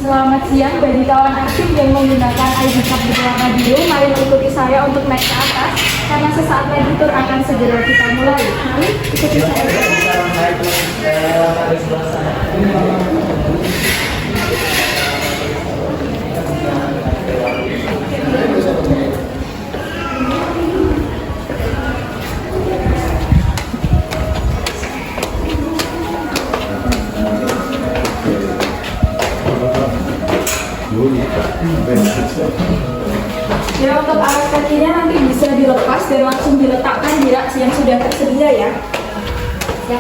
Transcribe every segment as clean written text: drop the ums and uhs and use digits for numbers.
Selamat siang bagi kawan arsip yang menggunakan ID card berwarna biru. Mari mengikuti saya untuk naik ke atas karena sesaat lagi tur akan segera kita mulai. Mari ikuti saya. Ya, untuk alas kakinya nanti bisa dilepas dan langsung diletakkan di rak yang sudah tersedia ya. Ya.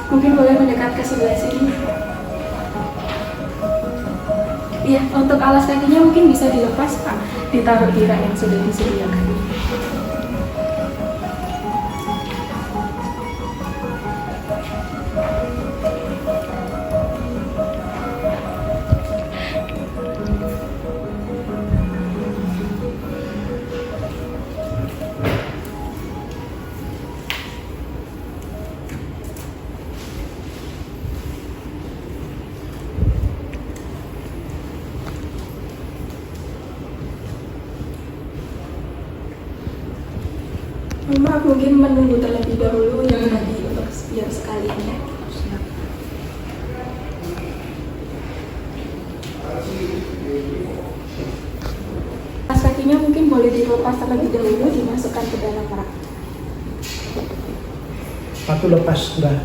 Mungkin boleh mendekat ke sebelah sini. Iya, untuk alas kakinya mungkin bisa dilepas Pak, ditaruh di rak yang sudah disediakan. Maaf, mungkin menunggu terlebih dahulu yang tadi untuk biar sekalian ya. Alas kakinya mungkin boleh dilepas terlebih dahulu, dimasukkan ke dalam rak. Satu lepas sudah.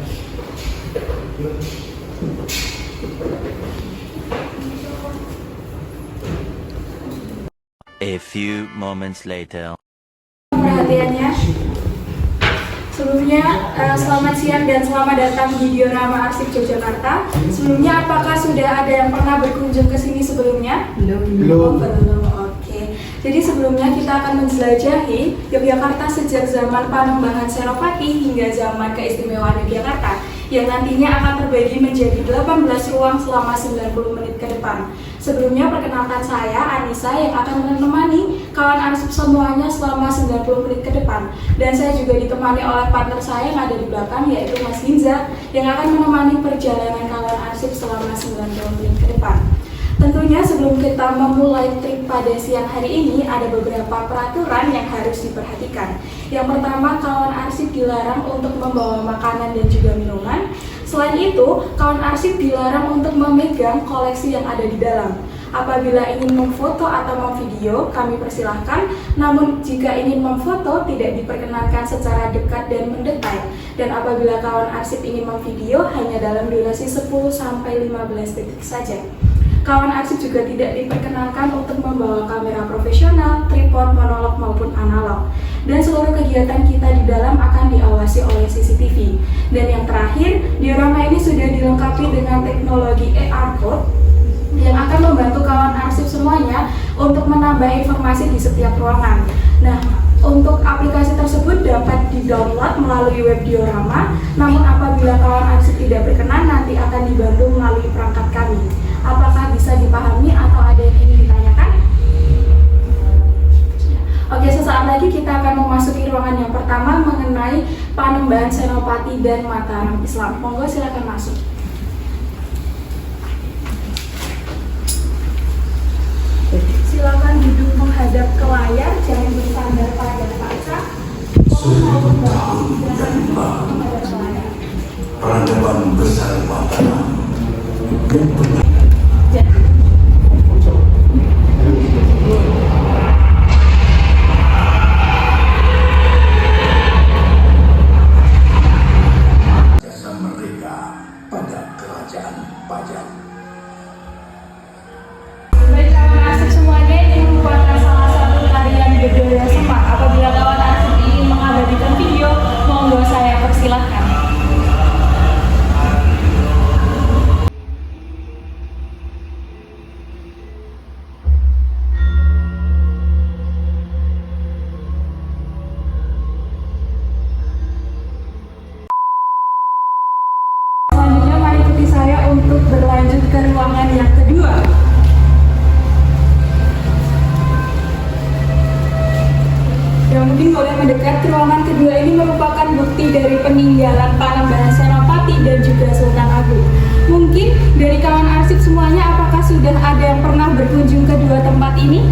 A few moments later. Perhatiannya. Sebelumnya, selamat siang dan selamat datang di Diorama Arsip Yogyakarta. Sebelumnya, apakah sudah ada yang pernah berkunjung ke sini sebelumnya? Belum. Belum. Oke. Jadi sebelumnya kita akan menjelajahi Yogyakarta sejak zaman Panembahan Senopati hingga zaman keistimewaan Yogyakarta, yang nantinya akan terbagi menjadi 18 ruang selama 90 menit ke depan. Sebelumnya perkenalkan saya Anissa yang akan menemani kawan arsip semuanya selama 90 menit ke depan. Dan saya juga ditemani oleh partner saya yang ada di belakang, yaitu Mas Ginza, yang akan menemani perjalanan kawan arsip selama 90 menit ke depan. Tentunya sebelum kita memulai trip pada siang hari ini, ada beberapa peraturan yang harus diperhatikan. Yang pertama, kawan arsip dilarang untuk membawa makanan dan juga minuman. Selain itu, kawan arsip dilarang untuk memegang koleksi yang ada di dalam. Apabila ingin memfoto atau memvideo, kami persilahkan. Namun, jika ingin memfoto, tidak diperkenankan secara dekat dan mendekat. Dan apabila kawan arsip ingin memvideo, hanya dalam durasi 10-15 detik saja. Kawan arsip juga tidak diperkenankan untuk membawa kamera profesional, tripod, monolog maupun analog. Dan seluruh kegiatan kita di dalam akan diawasi oleh CCTV. Dan yang terakhir, diorama ini sudah dilengkapi dengan teknologi AR Code yang akan membantu kawan arsip semuanya untuk menambah informasi di setiap ruangan. Nah, untuk aplikasi tersebut dapat di-download melalui web diorama, namun apabila kawan arsip tidak berkenan, nanti akan dibantu melalui perangkat kami. Apakah bisa dipahami atau ada yang ingin ditanyakan? Oke, sesaat lagi kita akan memasuki ruangan yang pertama mengenai Panembahan Senopati dan Mataram Islam. Monggo silakan masuk. Silakan duduk menghadap ke layar, jangan bersandar pada kaca. Peradaban besar Mataram. Jasa mereka pada kerajaan pajak. Baik, kawan arsip semuanya, ini merupakan salah satu tarian budaya Semak. Apabila kawan arsip ingin mengabadikan video, monggo saya persilahkan. ke ruangan yang kedua. Yang mungkin boleh mendekat ke ruangan kedua ini merupakan bukti dari peninggalan Panembahan Senopati dan juga Sultan Agung. Mungkin dari kawan arsip semuanya, apakah sudah ada yang pernah berkunjung ke dua tempat ini?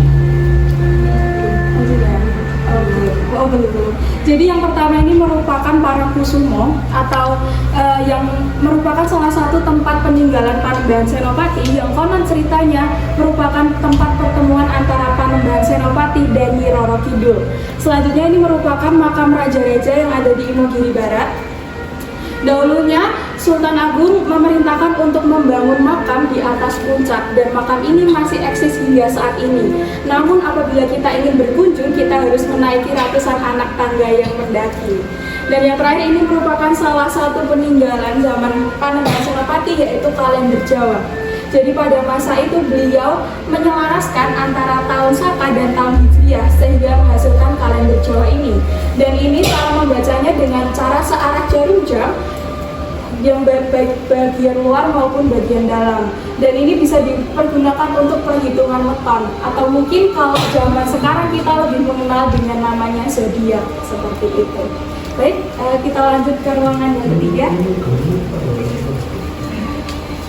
Oh, belum. Jadi yang pertama ini merupakan Parangkusumo atau yang merupakan salah satu tempat peninggalan Panembahan Senopati yang konon ceritanya merupakan tempat pertemuan antara Panembahan Senopati dan Nyi Roro Kidul. Selanjutnya ini merupakan makam Raja-Raja yang ada di Imogiri Barat. Dahulunya Sultan Agung memerintahkan untuk membangun makam di atas puncak dan makam ini masih eksis hingga saat ini. Namun apabila kita ingin berkunjung, kita harus menaiki ratusan anak tangga yang mendaki. Dan yang terakhir ini merupakan salah satu peninggalan zaman Panembahan Senopati, yaitu kalender Jawa. Jadi pada masa itu beliau menyelaraskan antara tahun Saka dan tahun Hijriah sehingga menghasilkan kalender Jawa ini. Dan ini cara membacanya dengan cara searah jarum jam yang baik bagian luar maupun bagian dalam. Dan ini bisa dipergunakan untuk perhitungan weton atau mungkin kalau zaman sekarang kita lebih mengenal dengan namanya zodiak seperti itu. Baik, kita lanjut ke ruangan yang ketiga.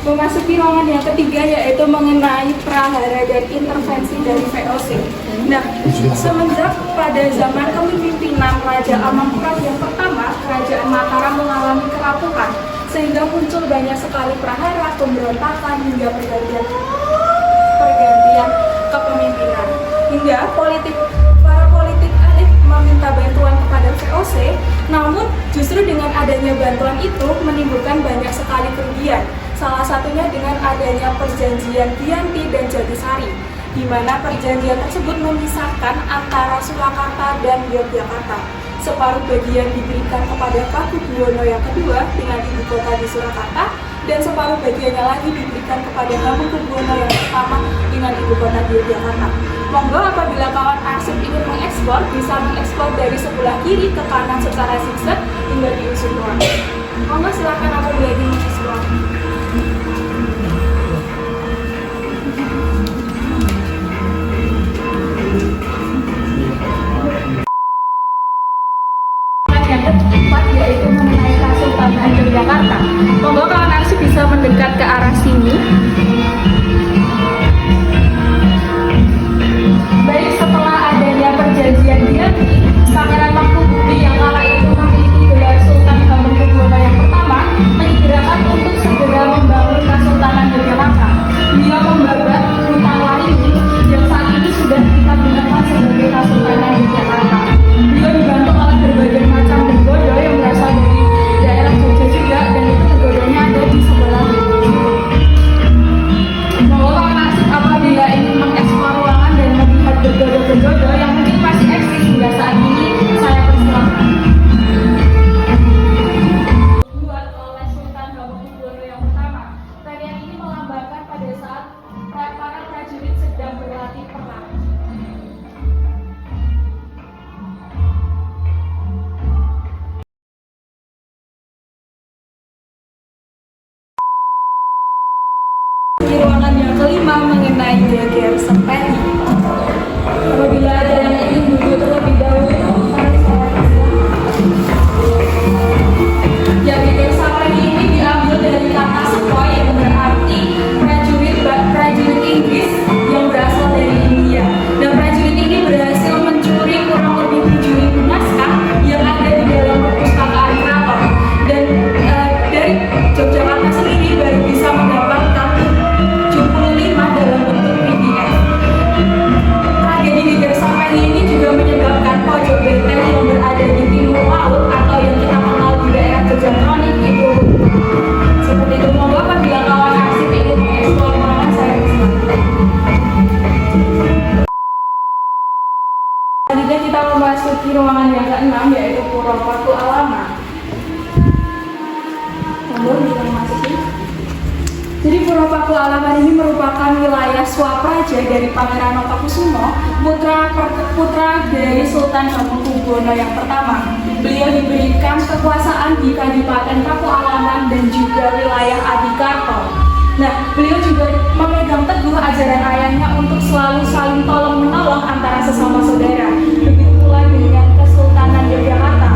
Memasuki ruangan yang ketiga yaitu mengenai prahara dan intervensi dari VOC. Nah, semenjak pada zaman kepemimpinan Raja Amangkurat yang pertama, Kerajaan Mataram mengalami kerapuhan sehingga muncul banyak sekali prahara, pemberontakan hingga pergantian kepemimpinan. Hingga para politik elit meminta bantuan kepada VOC, namun justru dengan adanya bantuan itu menimbulkan banyak sekali kerugian. Salah satunya dengan adanya perjanjian Giyanti dan Jatisari, di mana perjanjian tersebut memisahkan antara Surakarta dan Yogyakarta. Separuh bagian diberikan kepada Pakubuwono yang kedua dengan ibu kota di Surakarta, dan separuh bagiannya lagi diberikan kepada Hamengkubuwono yang pertama dengan ibu kota di Yogyakarta. Monggo apabila kawan arsip ingin mengeksplor, bisa mengeksplor dari sebelah kiri ke kanan secara zigzag hingga di ujung ruangan. Monggo silakan apabila ingin mengeksplor. Yang keempat yaitu mengenai Kesultanan Yogyakarta. Monggo kawan arsip bisa mendekat ke arah sini. Baik, setelah adanya perjanjian Giyanti, Pangeran Mangkubumi yang kala itu memiliki gelar Sultan Hamengkubuwono yang pertama menyegerakan untuk segera membangun Kesultanan Yogyakarta. Beliau membabat Hutan Waringin yang saat ini sudah kita gunakan sebagai Kesultanan Yogyakarta. Beliau dibantu oleh berbagai macam bergodo yang berasal dari daerah Jogja juga, dan itu bergodonya ada di sebelah bahwa masih apabila ingin mengeksplor ruangan dan melihat bergodo-bergodo yang mungkin masih eksis hingga saat ini, saya persilahkan. Dibuat oleh Sultan Hamengkubuwono yang pertama. Tarian ini melambangkan pada saat para prajurit sedang berlatih perang. Di ruangan yang kelima mengenai geger sepeni. Apabila ada yang ingin duduk terlebih dahulu, ya, geger sepeni ini diambil dari kata sepoi yang berarti prajurit Inggris yang berasal dari India. Dan prajurit ini berhasil mencuri kurang lebih 7.000 naskah yang ada di dalam perpustakaan keraton. Dan dari Yogyakarta sendiri baru bisa mendapatkan 75 dalam bentuk PDF. Tragedi geger sepeni ini juga menyebabkan pojok benteng yang berada di timur laut atau yang kita kenal di daerah Gejatronik itu seperti itu. Monggo apabila kawan arsip ingin mengeksplor ruangan, saya persilakan. Selanjutnya kita memasuki ruangan yang keenam yaitu Pura Paku Alaman. Monggo bisa memasuki. Jadi Pura Paku Alaman ini merupakan wilayah swapraja dari Pangeran Notokusumo, putra dari Sultan Hamengkubuwono yang pertama. Beliau diberikan kekuasaan di Kadipaten Paku Alaman dan juga wilayah Adikarto. Nah, beliau juga memegang teguh ajaran ayahnya untuk selalu saling tolong menolong antara sesama saudara. Begitu pula dengan Kesultanan Yogyakarta.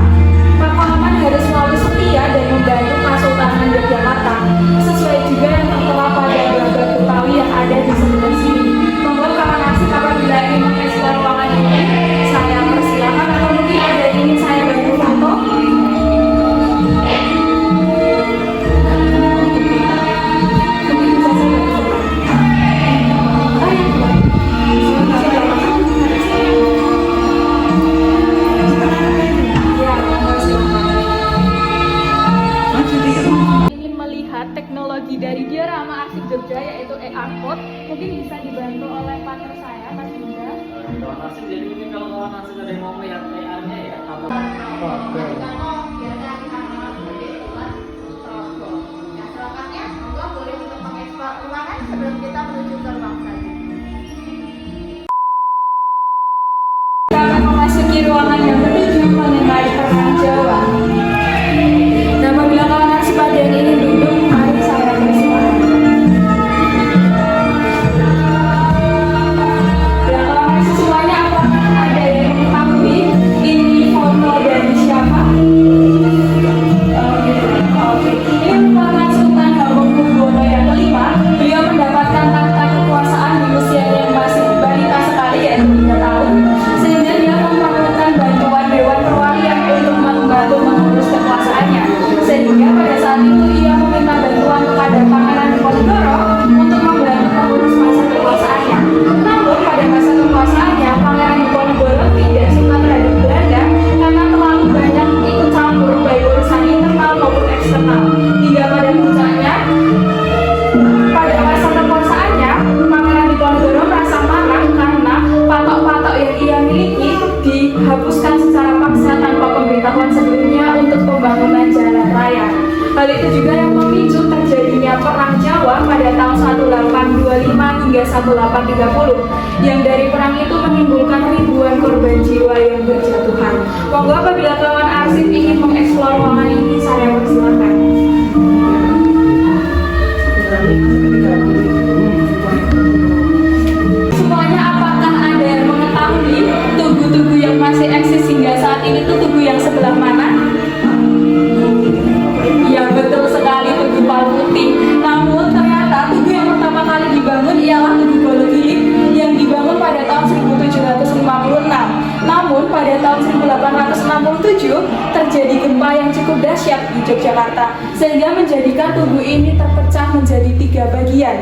Pahlawan harus selalu setia dan membantu Kesultanan Yogyakarta, sesuai juga yang tertera pada gambar Betawi yang ada di sebelah sini. Monggo kawan arsip apabila ingin mengeksplor ruangan ini, saya persilakan, atau mungkin ada yang ingin saya bantu foto. Teknologi dari diorama arsip Jogja yaitu e-artport mungkin bisa dibantu oleh partner saya Mas Bunda. Kawan arsip, jadi mungkin kalau kawan arsip ada yang mau melihat AR-nya ya atau sebelum kita menuju ke ruang saja. Kita akan memasuki ruangan yang ketujuh mengenai perang Jawa. Nah, apabila kawan arsip ada yang ingin duduk, mari saya persilakan. Ya, kawan arsip semuanya, apakah ada yang mengetahui ini foto dari siapa? Oke. Ini merupakan Sultan Hamengkubuwono yang kelima. Beliau mendapatkan tahta kekuasaan di usia yang masih balita sekali, yaitu 3 tahun. Sehingga dia memerlukan bantuan Dewan Perwalian untuk membantu mengurus kekuasaannya. Sehingga pada saat itu ia meminta bantuan kepada Pangeran Diponegoro untuk membantu mengurus masa kekuasaannya. Namun pada masa kekuasaannya, Pangeran Diponegoro tidak suka terhadap Belanda karena terlalu banyak ikut campur baik urusan internal maupun eksternal. Hingga pada puncaknya, pada masa kekuasaannya, Pangeran Diponegoro merasa marah karena patok-patok yang ia miliki dihapuskan secara paksa tanpa pemberitahuan sebelumnya untuk pembangunan jalan raya. Hal itu juga yang memicu terjadinya Perang Jawa pada tahun 1825 hingga 1830, yang dari perang itu menimbulkan ribuan korban jiwa yang berjatuhan. Monggo apabila kawan arsip ingin mengeksplor ruangan ini, saya persilakan. Semuanya, apakah ada yang mengetahui tugu-tugu yang masih eksis hingga saat ini itu tugu yang sebelah mana? Ya, betul sekali, Tugu Palputih. Namun ternyata tugu yang pertama kali dibangun ialah Tugu Bologiling yang dibangun pada tahun 1756. Namun pada tahun 1867 terjadi gempa yang cukup dahsyat di Yogyakarta, sehingga menjadikan tugu ini terpecah menjadi 3 bagian.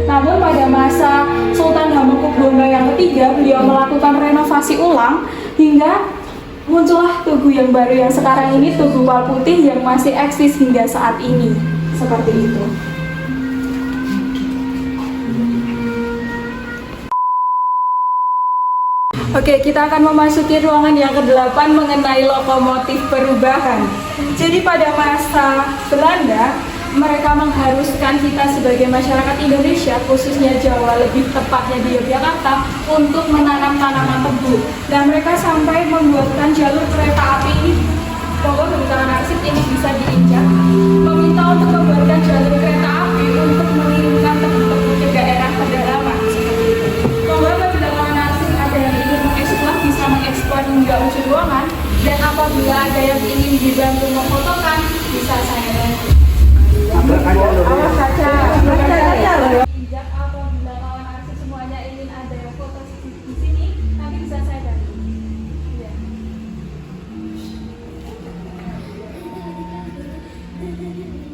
Namun pada masa Sultan Hamengkubuwono yang ketiga, beliau melakukan renovasi ulang hingga muncullah tugu yang baru yang sekarang ini, Tugu Palputih, yang masih eksis hingga saat ini. Seperti itu. Oke, kita akan memasuki ruangan yang ke-8 mengenai lokomotif perubahan. Jadi pada masa Belanda, mereka mengharuskan kita sebagai masyarakat Indonesia, khususnya Jawa, lebih tepatnya di Yogyakarta, untuk menanam tanaman tebu. Dan mereka sampai membuatkan jalur kereta api ini, pokoknya kebetulan arsip ini bisa diinjak, meminta untuk membuatkan jalur kereta api untuk mengirimkan tebu-tebu ke daerah pedalaman. Seperti itu. Pokoknya kebetulan arsip ada yang ingin mengeksplor, bisa mengeksplor hingga ujung ruangan. Dan apabila ada yang ingin dibantu memfotokan, bisa saya bantu. Awas saja. Injak apabila kawan arsip semuanya ingin ada yang foto di sini, nanti bisa saya bantu. Ya.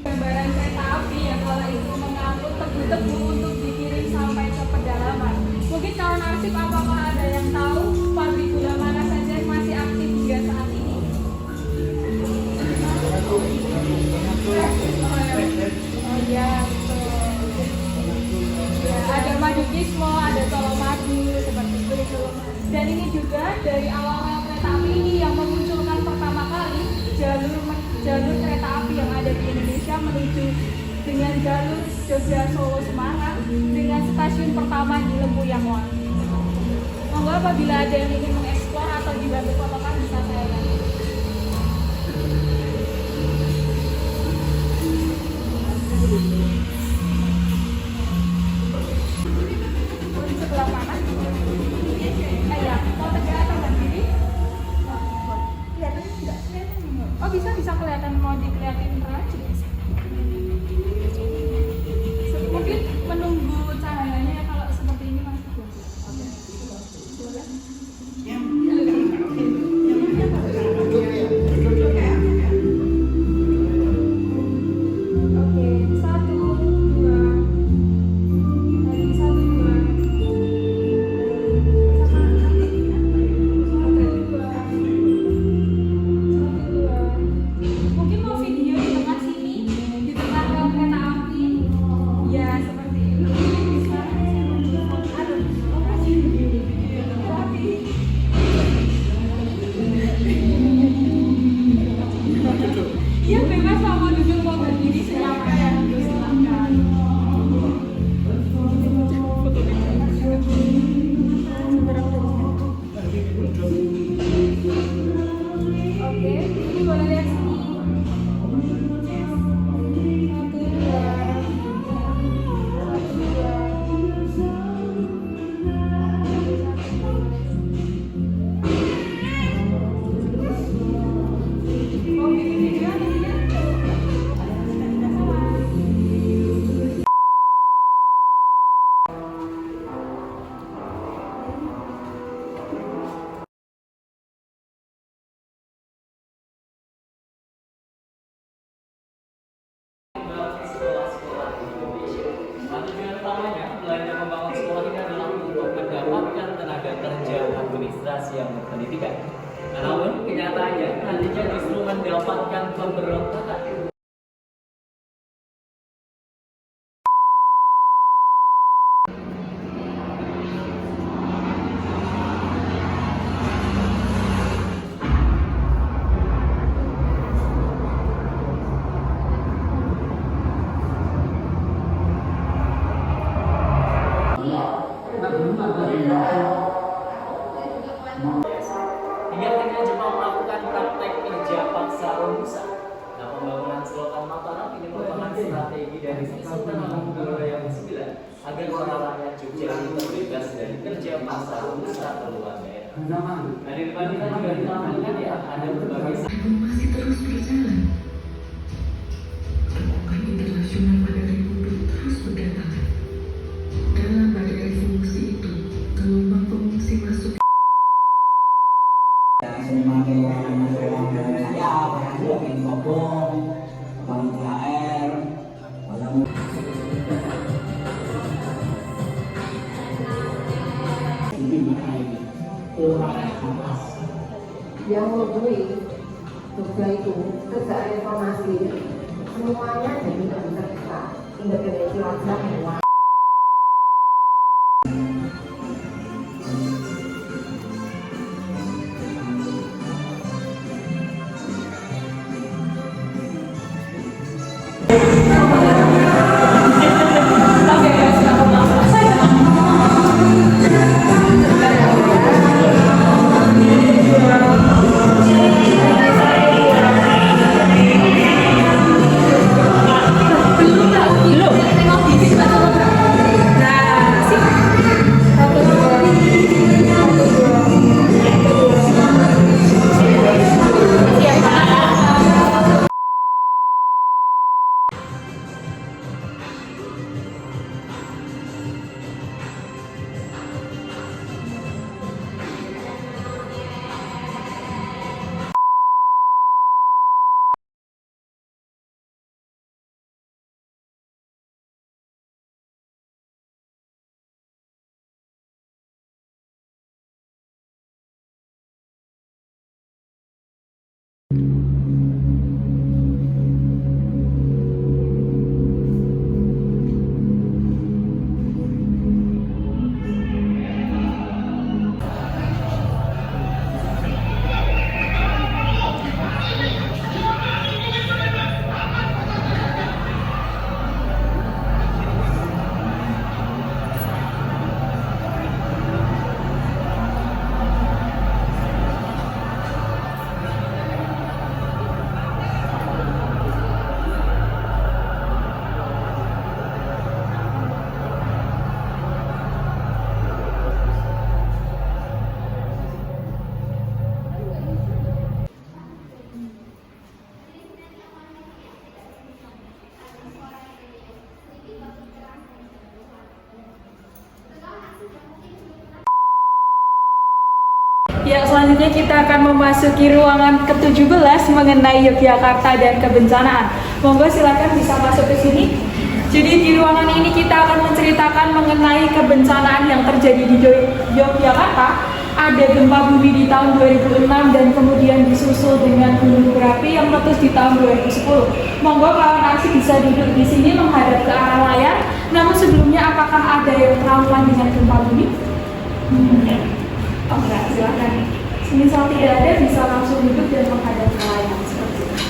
Gambaran kereta api yang kalau itu mengangkut tebu-tebu untuk dikirim sampai ke pedalaman. Mungkin kawan arsip apakah ada yang tahu pabrik gula mana saja yang masih aktif hingga saat ini? Oh ya, ya, ada Madukismo, ada Colomadu, seperti itu. Dan ini juga dari awal kereta api ini yang memunculkan pertama kali jalur kereta api yang ada di Indonesia menuju dengan jalur Jogja Solo Semarang dengan stasiun pertama di Lembuyang Wangi. Monggo apabila ada yang ingin mengeksplor atau dibantu fotokan bisa saya bantu. Oh bisa kelihatan, mau dikeliatin aja bisa. Mungkin menunggu cahayanya ya, kalau seperti ini masih bagus. Boleh. Oke, 1, 2. Lagi 1, 2. Sama nanti 1, 2. 1, 2. Mungkin mau video di tengah sini, di tengah rel kereta api. Ya, seperti itu. Bisa. Aduh, makasih. Hati. Iya, bebas mau duduk mau berdiri silakan ya. Silakan. Oke, ini boleh lihat sini. 1, 2. 1, 2. Mau bikin video nanti ya? Sekolah-sekolah di Indonesia. Tujuan utamanya belanja membangun sekolah ini adalah untuk mendapatkan tenaga kerja administrasi yang berpendidikan. Namun kenyataannya nantinya justru mendapatkan pemberontakan. Hingga akhirnya Jepang melakukan praktek kerja paksa Romusa. Nah, pembangunan Selokan Mataram ini merupakan strategi dari Sultan Hamengkubuwono yang ke-9 agar para rakyat Jogja terbebas dari kerja paksa Romusa ke luar daerah. Nah, di depan kita juga ditampilkan ya ada berbagai masih terus berjalan. Pembukaan internasional pada Republik terus berdatangan. Dalam badai revolusi itu, gelombang pengungsi masuk semakin saya makin kobong, bang THR, yang menghubungi Jogja itu kerja informasi semuanya jadi tidak bisa kita independensi wajah semua. selanjutnya kita akan memasuki ruangan ke-17 mengenai Yogyakarta dan kebencanaan. Monggo silakan bisa masuk ke sini. Jadi di ruangan ini kita akan menceritakan mengenai kebencanaan yang terjadi di Yogyakarta. Ada gempa bumi di tahun 2006 dan kemudian disusul dengan gunung berapi yang meletus di tahun 2010. Monggo kawan aksi bisa duduk di sini menghadap ke arah layar. Namun sebelumnya apakah ada yang trauma dengan gempa bumi? Oh enggak, silakan. Misal tidak ada, bisa langsung duduk dan menghadap ke layar seperti itu.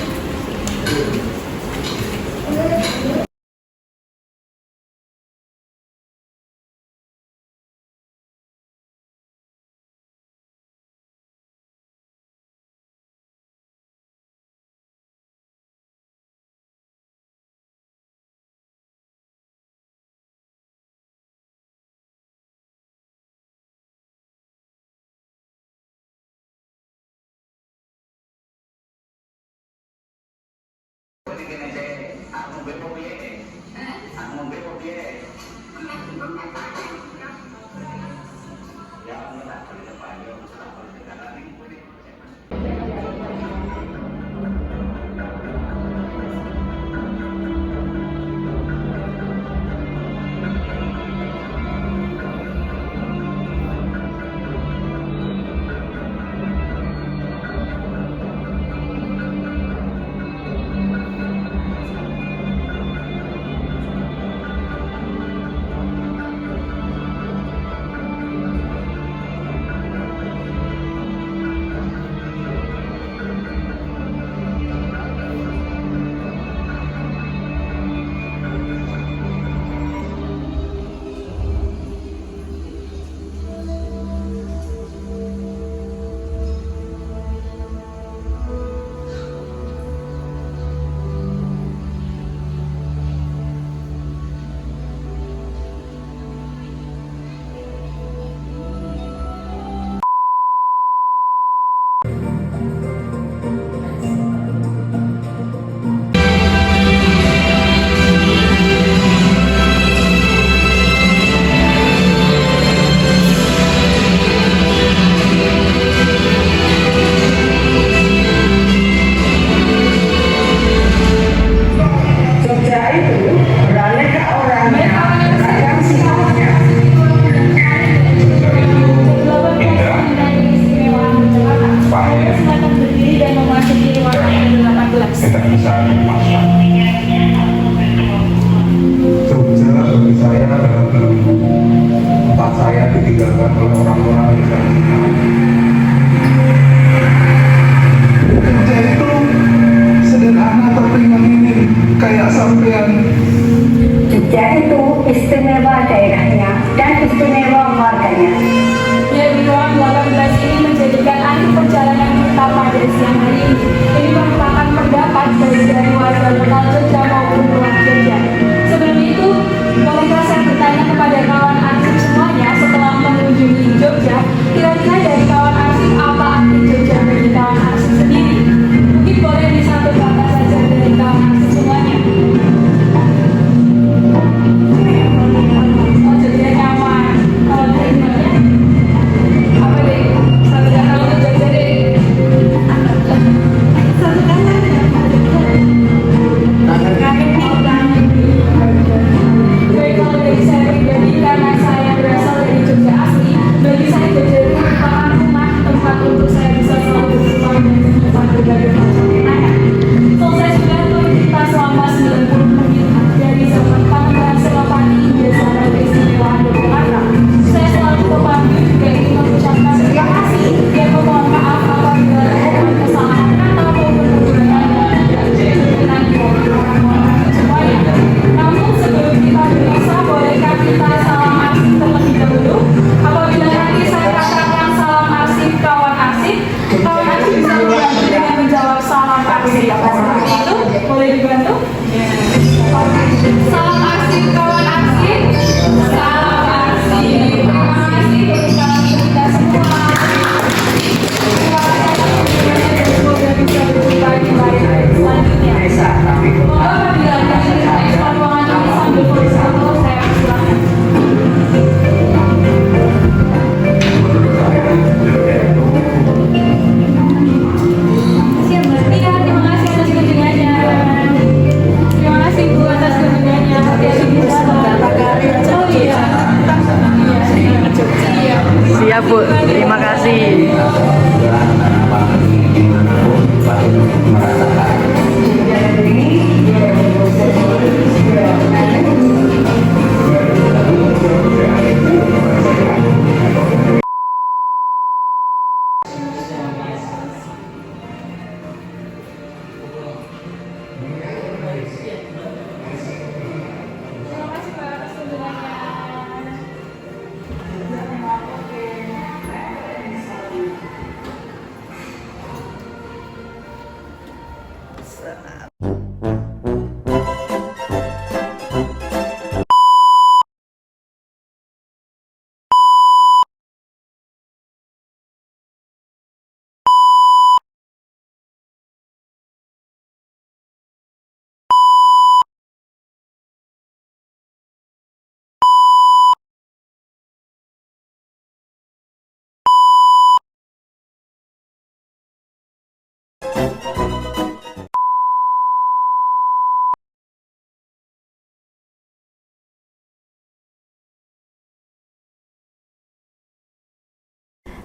Kira-kira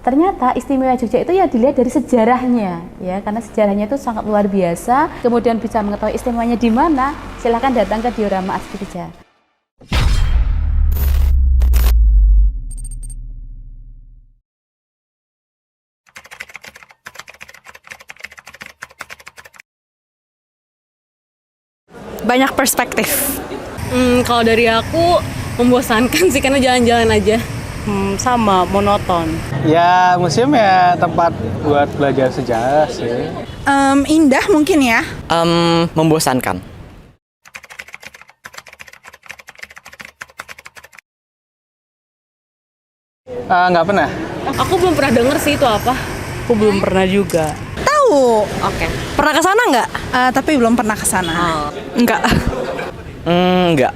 Ternyata istimewa Jogja itu ya dilihat dari sejarahnya, ya, karena sejarahnya itu sangat luar biasa. Kemudian bisa mengetahui istimewanya di mana, silakan datang ke diorama Arsip Jogja. Banyak perspektif. Kalau dari aku membosankan sih karena jalan-jalan aja. Sama, monoton. Ya, museum ya tempat buat belajar sejarah sih. Indah mungkin ya. Membosankan. Nggak pernah. Aku belum pernah denger sih itu apa. Aku belum pernah juga. Tahu. Oke. Pernah ke sana nggak? Tapi belum pernah ke sana. Enggak. Enggak.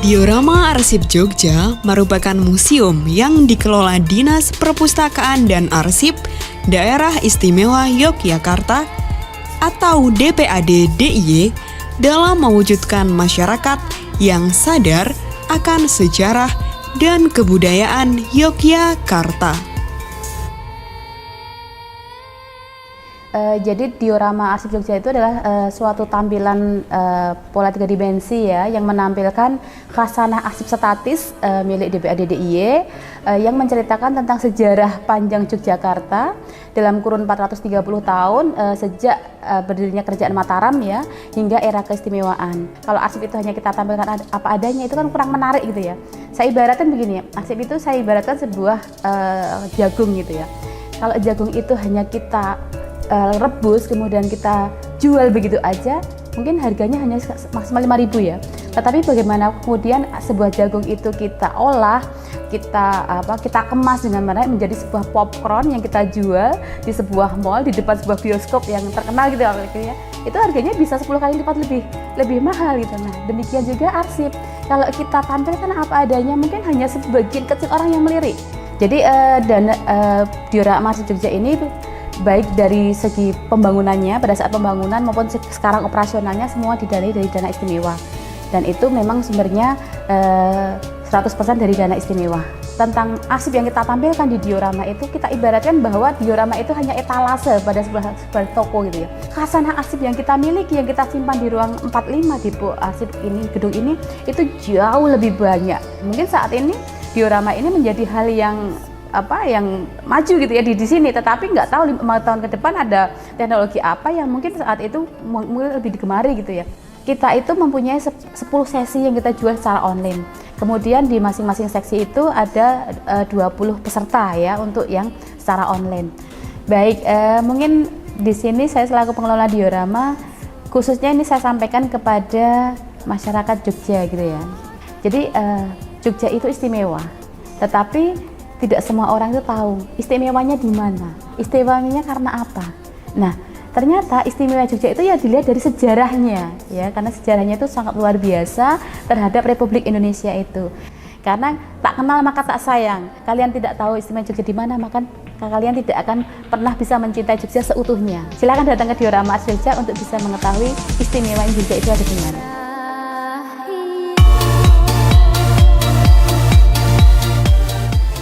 Diorama Arsip Jogja merupakan museum yang dikelola Dinas Perpustakaan dan Arsip Daerah Istimewa Yogyakarta atau DPAD DIY dalam mewujudkan masyarakat yang sadar akan sejarah dan kebudayaan Yogyakarta. Jadi diorama Arsip Jogja itu adalah suatu tampilan pola 3 dimensi ya, yang menampilkan khasanah arsip statis milik DPAD DIY yang menceritakan tentang sejarah panjang Yogyakarta dalam kurun 430 tahun sejak berdirinya Kerajaan Mataram ya hingga era keistimewaan. Kalau arsip itu hanya kita tampilkan apa adanya itu kan kurang menarik gitu ya. Saya ibaratkan begini ya, arsip itu saya ibaratkan sebuah jagung gitu ya. Kalau jagung itu hanya kita rebus kemudian kita jual begitu aja, mungkin harganya hanya maksimal 5.000 ya. Tetapi bagaimana kemudian sebuah jagung itu kita olah, kita kemas dengan menarik menjadi sebuah popcorn yang kita jual di sebuah mall, di depan sebuah bioskop yang terkenal gitu ya. Itu harganya bisa 10 kali lipat lebih mahal gitu. Nah, demikian juga arsip. Kalau kita tampilkan apa adanya, mungkin hanya sebagian kecil orang yang melirik. Jadi diorama Arsip Jogja ini baik dari segi pembangunannya pada saat pembangunan maupun sekarang operasionalnya semua didanai dari dana istimewa, dan itu memang sumbernya 100% dari dana istimewa. Tentang arsip yang kita tampilkan di diorama itu, kita ibaratkan bahwa diorama itu hanya etalase pada sebuah toko gitu ya. Khasanah arsip yang kita miliki, yang kita simpan di ruang 45 di arsip ini, gedung ini, itu jauh lebih banyak. Mungkin saat ini diorama ini menjadi hal yang maju gitu ya di sini, tetapi nggak tahu 5 tahun ke depan ada teknologi apa yang mungkin saat itu mungkin lebih digemari gitu ya. Kita itu mempunyai 10 sesi yang kita jual secara online. Kemudian di masing-masing seksi itu ada 20 peserta ya untuk yang secara online. Baik, mungkin di sini saya selaku pengelola diorama khususnya ini saya sampaikan kepada masyarakat Jogja gitu ya. Jadi Jogja itu istimewa, tetapi tidak semua orang itu tahu istimewanya di mana, istimewanya karena apa. Nah, ternyata istimewa Jogja itu ya dilihat dari sejarahnya ya, karena sejarahnya itu sangat luar biasa terhadap Republik Indonesia itu. Karena tak kenal maka tak sayang. Kalian tidak tahu istimewa Jogja di mana, maka kalian tidak akan pernah bisa mencintai Jogja seutuhnya. Silakan datang ke diorama Arsip Jogja untuk bisa mengetahui istimewa Jogja itu ada di mana.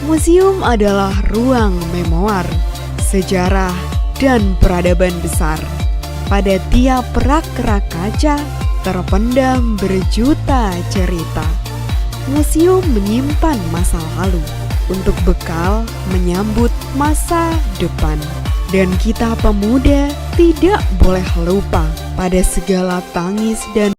Museum adalah ruang memoir, sejarah, dan peradaban besar. Pada tiap rak-rak kaca terpendam berjuta cerita. Museum menyimpan masa lalu untuk bekal menyambut masa depan. Dan kita pemuda tidak boleh lupa pada segala tangis dan